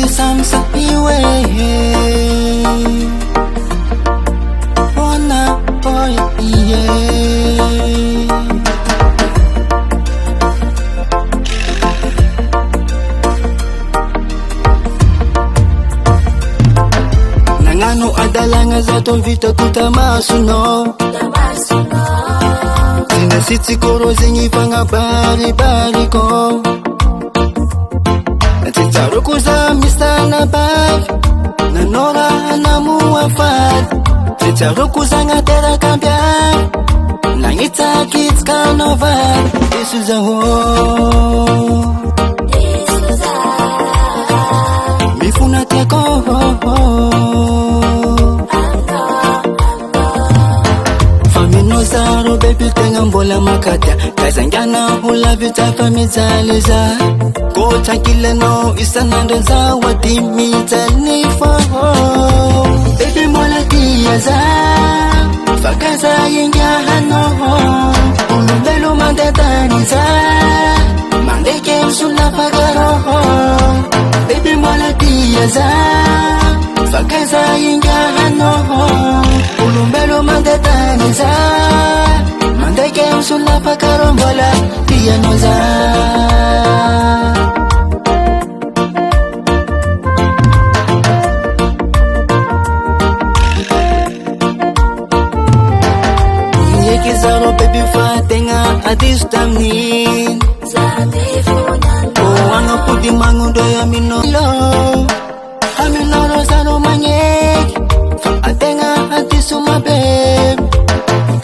samsa iwe ona boy nangano adalanga zato vita kutamasono sinasitsikoro zengi fangabaribariko Titarukuza mistana bag Nanora namuafad Titarukuza ngatera kambia Nangita kids kanovad Isuza ho Isuza Mifuna teko Faminozaro baby tenga mbola makata Kazangana hula vita famizaliza Kota kila no isanandoza wadimita nifo Baby mola diaza Fakaza yenga hano Ulubelu mandetaniza Mandeke msula fagaro Baby mola diaza Fakaza yenga hano Ulubelu mandetaniza Mandeke msula fagaro mola dianoza Zaro baby fatenga adis tamnin Oh anga pudi mangundo ya minolo Aminoro zaro manyek Atenga adisuma babe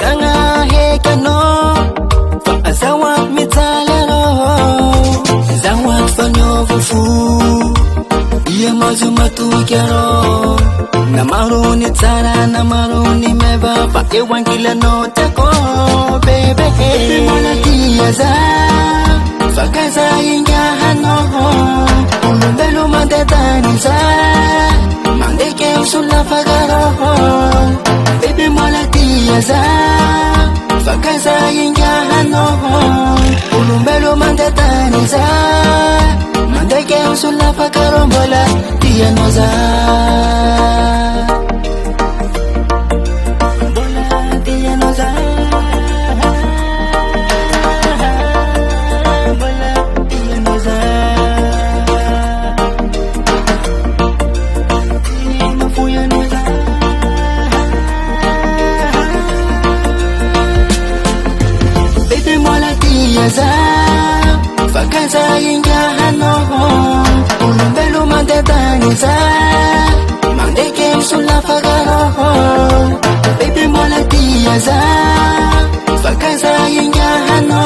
Kanga heka no Azawak mitalero Zawak fanyo fufu Iya mazuma tukiaro Namaruni tsara namaruni meva Fake wankila no teko baby Baby mola diaza Fakaza inga hano Ulubelu mandetaniza Mandeke usula fagaro Baby mola diaza Fakaza inga hano Ulubelu mandetaniza Mandeke usula fagaro mbola dianoza Fakaza inga hano Ulubelu mandetaniza Mandeke msula fagaro Baby mola diaza Fakaza inga hano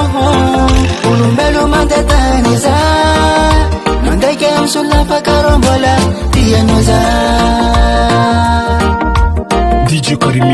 Ulubelu mandetaniza Mandeke msula fagaro mbola dianoza DJ Karim